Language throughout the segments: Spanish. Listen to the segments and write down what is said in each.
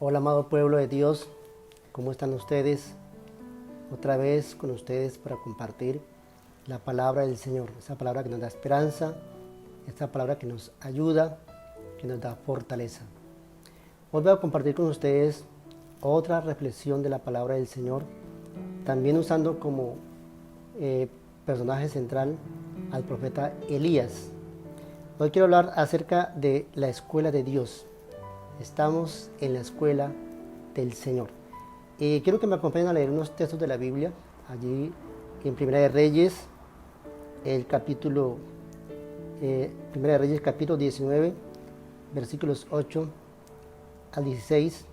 Hola, amado pueblo de Dios, ¿cómo están ustedes? Otra vez con ustedes para compartir la palabra del Señor, esa palabra que nos da esperanza, esta palabra que nos ayuda, que nos da fortaleza. Hoy voy a compartir con ustedes otra reflexión de la palabra del Señor, también usando como personaje central al profeta Elías. Hoy quiero hablar acerca de la escuela de Dios. Estamos en la escuela del Señor. Quiero que me acompañen a leer unos textos de la Biblia, allí en Primera de Reyes, Primera de Reyes capítulo 19, versículos 8 al 16,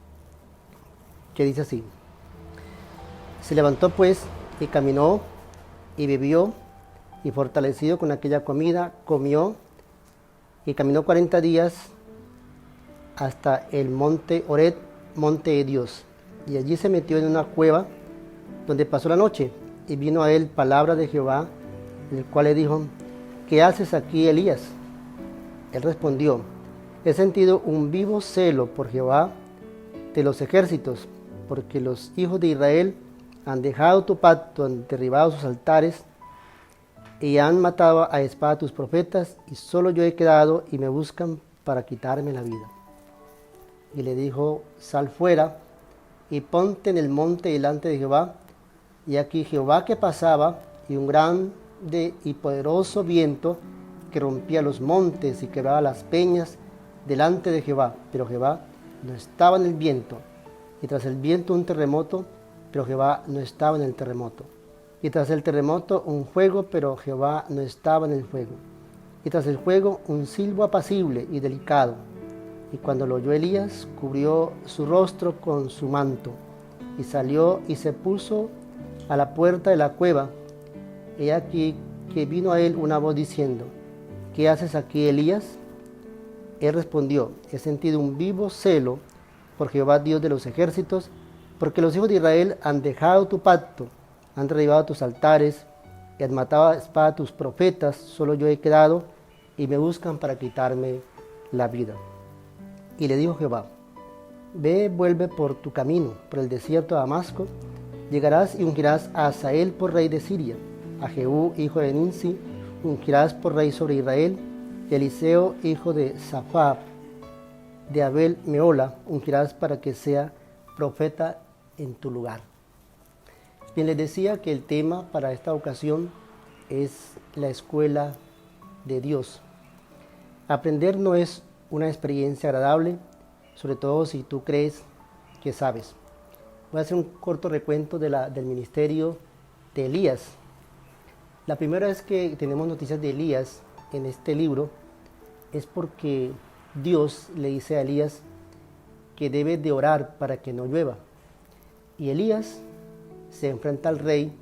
que dice así: Se levantó pues y caminó y bebió, y fortalecido con aquella comida, comió y caminó 40 días hasta el monte Horeb, monte de Dios. Y allí se metió en una cueva donde pasó la noche. Y vino a él palabra de Jehová, el cual le dijo: ¿Qué haces aquí, Elías? Él respondió: He sentido un vivo celo por Jehová de los ejércitos, porque los hijos de Israel han dejado tu pacto, han derribado sus altares y han matado a espada a tus profetas, y solo yo he quedado, y me buscan para quitarme la vida. Y le dijo: Sal fuera y ponte en el monte delante de Jehová. Y aquí Jehová que pasaba, y un grande y poderoso viento que rompía los montes y quebraba las peñas delante de Jehová. Pero Jehová no estaba en el viento. Y tras el viento un terremoto, pero Jehová no estaba en el terremoto. Y tras el terremoto un fuego, pero Jehová no estaba en el fuego. Y tras el fuego un silbo apacible y delicado. Y cuando lo oyó Elías, cubrió su rostro con su manto, y salió y se puso a la puerta de la cueva. He aquí que vino a él una voz diciendo: ¿Qué haces aquí, Elías? Él respondió: He sentido un vivo celo por Jehová Dios de los ejércitos, porque los hijos de Israel han dejado tu pacto, han derribado tus altares, y han matado a espada a tus profetas. Solo yo he quedado, y me buscan para quitarme la vida. Y le dijo Jehová: Ve, vuelve por tu camino, por el desierto de Damasco, llegarás y ungirás a Hazael por rey de Siria, a Jehú hijo de Nimsi ungirás por rey sobre Israel, y Eliseo hijo de Safat de Abel Meola ungirás para que sea profeta en tu lugar. Bien, les decía que el tema para esta ocasión es la escuela de Dios. Aprender no es una experiencia agradable, sobre todo si tú crees que sabes. Voy a hacer un corto recuento del ministerio de Elías. La primera vez que tenemos noticias de Elías en este libro es porque Dios le dice a Elías que debe de orar para que no llueva. Y Elías se enfrenta al rey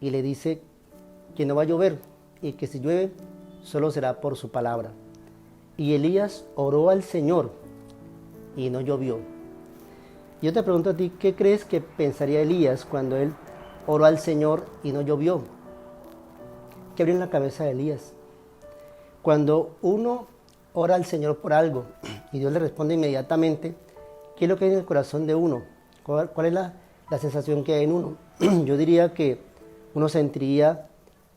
y le dice que no va a llover y que si llueve solo será por su palabra. Y Elías oró al Señor y no llovió. Yo te pregunto a ti, ¿qué crees que pensaría Elías cuando él oró al Señor y no llovió? ¿Qué habría en la cabeza de Elías? Cuando uno ora al Señor por algo y Dios le responde inmediatamente, ¿qué es lo que hay en el corazón de uno? ¿Cuál es la sensación que hay en uno? Yo diría que uno sentiría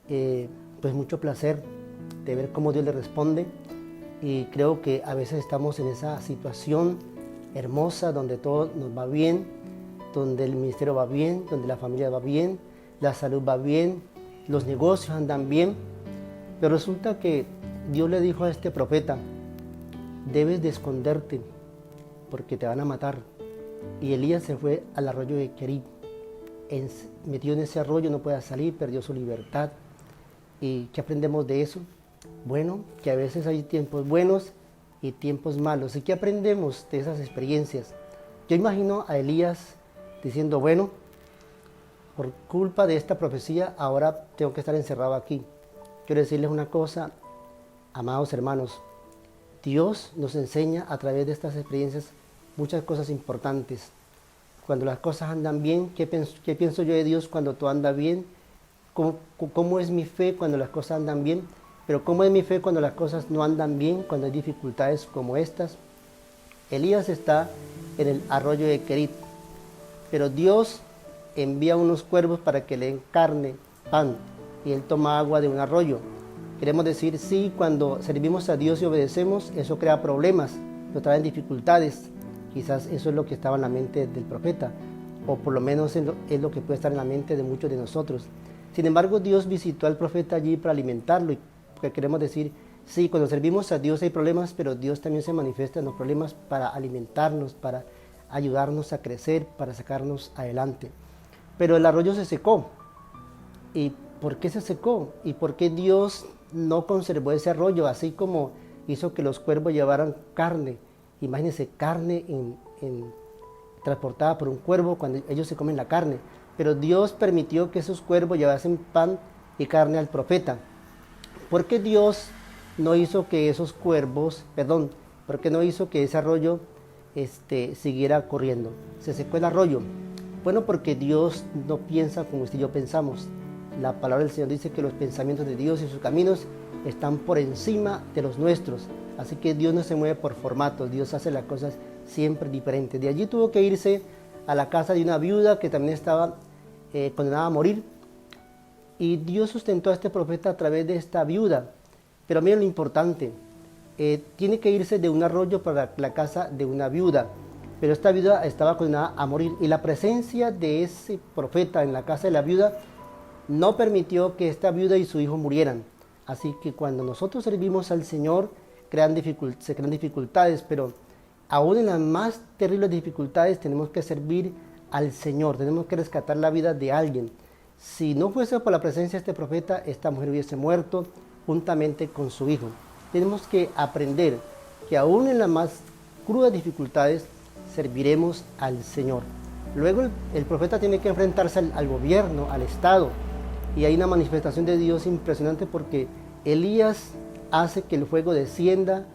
pues mucho placer de ver cómo Dios le responde. Y creo que a veces estamos en esa situación hermosa donde todo nos va bien, donde el ministerio va bien, donde la familia va bien, la salud va bien, los negocios andan bien. Pero resulta que Dios le dijo a este profeta: debes de esconderte porque te van a matar. Y Elías se fue al arroyo de Querib. Metido en ese arroyo, no podía salir, perdió su libertad. ¿Y qué aprendemos de eso? Bueno, que a veces hay tiempos buenos y tiempos malos. ¿Y qué aprendemos de esas experiencias? Yo imagino a Elías diciendo: bueno, por culpa de esta profecía ahora tengo que estar encerrado aquí. Quiero decirles una cosa, amados hermanos: Dios nos enseña a través de estas experiencias muchas cosas importantes. Cuando las cosas andan bien, ¿qué pienso yo de Dios cuando todo anda bien? ¿Cómo es mi fe cuando las cosas andan bien? Pero ¿cómo es mi fe cuando las cosas no andan bien, cuando hay dificultades como estas? Elías está en el arroyo de Querit. Pero Dios envía unos cuervos para que le den carne, pan, y él toma agua de un arroyo. Queremos decir, sí, cuando servimos a Dios y obedecemos, eso crea problemas, nos traen dificultades. Quizás eso es lo que estaba en la mente del profeta, o por lo menos es lo que puede estar en la mente de muchos de nosotros. Sin embargo, Dios visitó al profeta allí para alimentarlo, porque queremos decir, sí, cuando servimos a Dios hay problemas, pero Dios también se manifiesta en los problemas para alimentarnos, para ayudarnos a crecer, para sacarnos adelante. Pero el arroyo se secó. ¿Y por qué se secó? ¿Y por qué Dios no conservó ese arroyo, así como hizo que los cuervos llevaran carne? Imagínense, carne transportada por un cuervo cuando ellos se comen la carne. Pero Dios permitió que esos cuervos llevasen pan y carne al profeta. ¿Por qué Dios no hizo que esos cuervos, por qué no hizo que ese arroyo siguiera corriendo? Se secó el arroyo. Bueno, porque Dios no piensa como usted y yo pensamos. La palabra del Señor dice que los pensamientos de Dios y sus caminos están por encima de los nuestros. Así que Dios no se mueve por formatos, Dios hace las cosas siempre diferentes. De allí tuvo que irse a la casa de una viuda que también estaba condenada a morir. Y Dios sustentó a este profeta a través de esta viuda. Pero miren lo importante, tiene que irse de un arroyo para la casa de una viuda. Pero esta viuda estaba condenada a morir. Y la presencia de ese profeta en la casa de la viuda no permitió que esta viuda y su hijo murieran. Así que cuando nosotros servimos al Señor, se crean dificultades, pero aún en las más terribles dificultades tenemos que servir al Señor, tenemos que rescatar la vida de alguien. Si no fuese por la presencia de este profeta, esta mujer hubiese muerto juntamente con su hijo. Tenemos que aprender que aún en las más crudas dificultades serviremos al Señor. Luego el profeta tiene que enfrentarse al gobierno, al Estado, y hay una manifestación de Dios impresionante porque Elías hace que el fuego descienda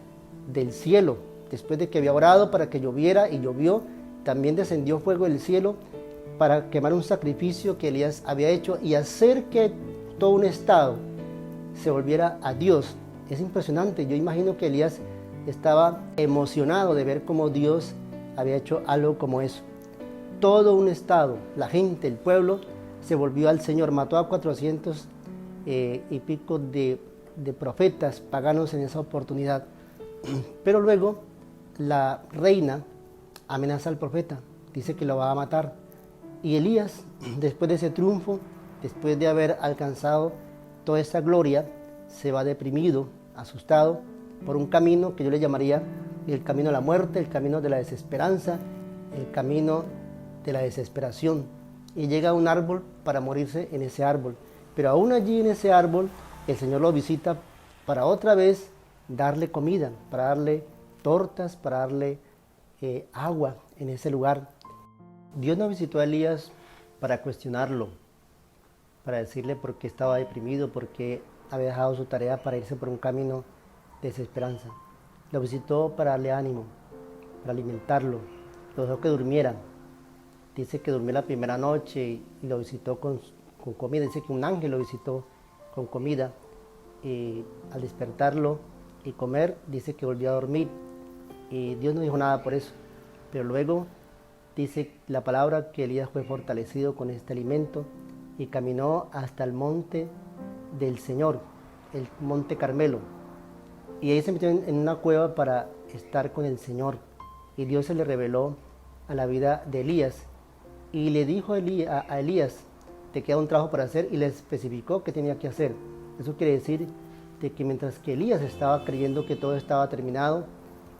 del cielo. Después de que había orado para que lloviera y llovió, también descendió fuego del cielo para quemar un sacrificio que Elías había hecho y hacer que todo un estado se volviera a Dios. Es impresionante. Yo imagino que Elías estaba emocionado de ver cómo Dios había hecho algo como eso. Todo un estado, la gente, el pueblo, se volvió al Señor. Mató a 400 y pico de profetas paganos en esa oportunidad. Pero luego la reina amenaza al profeta, dice que lo va a matar. Y Elías, después de ese triunfo, después de haber alcanzado toda esa gloria, se va deprimido, asustado, por un camino que yo le llamaría el camino de la muerte, el camino de la desesperanza, el camino de la desesperación. Y llega a un árbol para morirse en ese árbol. Pero aún allí en ese árbol, el Señor lo visita para otra vez darle comida, para darle tortas, para darle agua en ese lugar. Dios no visitó a Elías para cuestionarlo, para decirle por qué estaba deprimido, por qué había dejado su tarea para irse por un camino de desesperanza. Lo visitó para darle ánimo, para alimentarlo, lo dejó que durmiera. Dice que durmió la primera noche y lo visitó con comida. Dice que un ángel lo visitó con comida. Y al despertarlo y comer, dice que volvió a dormir. Y Dios no dijo nada por eso. Pero luego dice la palabra que Elías fue fortalecido con este alimento y caminó hasta el monte del Señor, el monte Carmelo. Y ahí se metió en una cueva para estar con el Señor. Y Dios se le reveló a la vida de Elías. Y le dijo a Elías, te queda un trabajo para hacer, y le especificó qué tenía que hacer. Eso quiere decir de que mientras que Elías estaba creyendo que todo estaba terminado,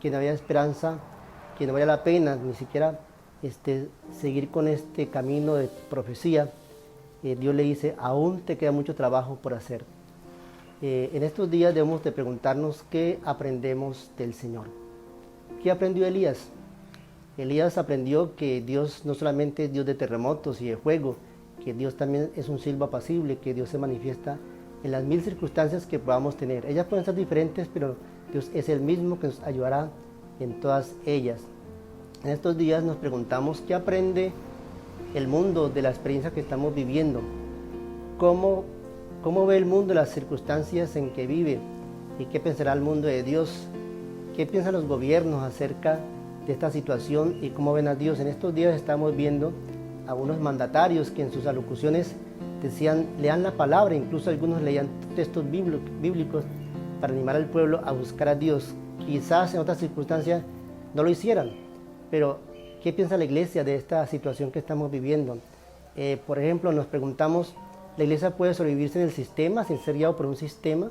que no había esperanza, que no valía la pena ni siquiera seguir con este camino de profecía, Dios le dice, aún te queda mucho trabajo por hacer. En estos días debemos de preguntarnos qué aprendemos del Señor. ¿Qué aprendió Elías? Elías aprendió que Dios no solamente es Dios de terremotos y de fuego, que Dios también es un silbo apacible, que Dios se manifiesta en las mil circunstancias que podamos tener. Ellas pueden ser diferentes, pero Dios es el mismo que nos ayudará en todas ellas. En estos días nos preguntamos qué aprende el mundo de la experiencia que estamos viviendo, cómo ve el mundo las circunstancias en que vive y qué pensará el mundo de Dios, qué piensan los gobiernos acerca de esta situación y cómo ven a Dios. En estos días estamos viendo a unos mandatarios que en sus alocuciones decían, lean la palabra, incluso algunos leían textos bíblicos para animar al pueblo a buscar a Dios. Quizás en otras circunstancias no lo hicieran, pero ¿qué piensa la iglesia de esta situación que estamos viviendo? Por ejemplo, nos preguntamos, ¿la iglesia puede sobrevivir sin el sistema, sin ser guiado por un sistema?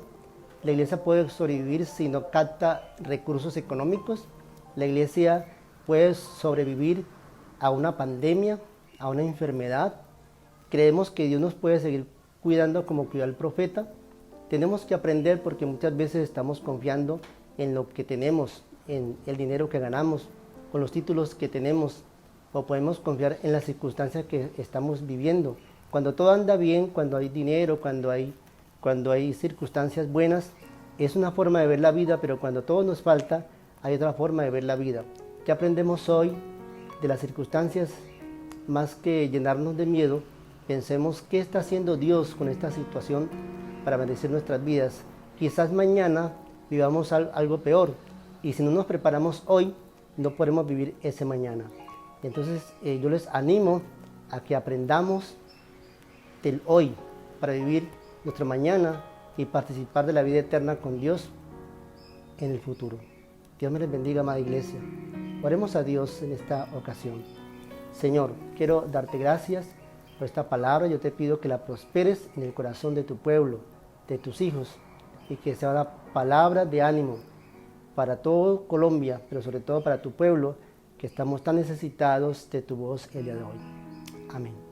¿La iglesia puede sobrevivir si no capta recursos económicos? ¿La iglesia puede sobrevivir a una pandemia, a una enfermedad? ¿Creemos que Dios nos puede seguir cuidando como cuidó al profeta? Tenemos que aprender, porque muchas veces estamos confiando en lo que tenemos, en el dinero que ganamos, con los títulos que tenemos, o podemos confiar en las circunstancias que estamos viviendo. Cuando todo anda bien, cuando hay dinero, cuando hay circunstancias buenas, es una forma de ver la vida, pero cuando todo nos falta, hay otra forma de ver la vida. ¿Qué aprendemos hoy de las circunstancias? Más que llenarnos de miedo, pensemos qué está haciendo Dios con esta situación para bendecir nuestras vidas. Quizás mañana vivamos algo peor, y si no nos preparamos hoy, no podremos vivir ese mañana. Entonces yo les animo a que aprendamos del hoy para vivir nuestro mañana y participar de la vida eterna con Dios en el futuro. Dios me les bendiga, amada iglesia. Oremos a Dios en esta ocasión. Señor, quiero darte gracias por esta palabra. Yo te pido que la prosperes en el corazón de tu pueblo, de tus hijos, y que sea una palabra de ánimo para todo Colombia, pero sobre todo para tu pueblo, que estamos tan necesitados de tu voz el día de hoy. Amén.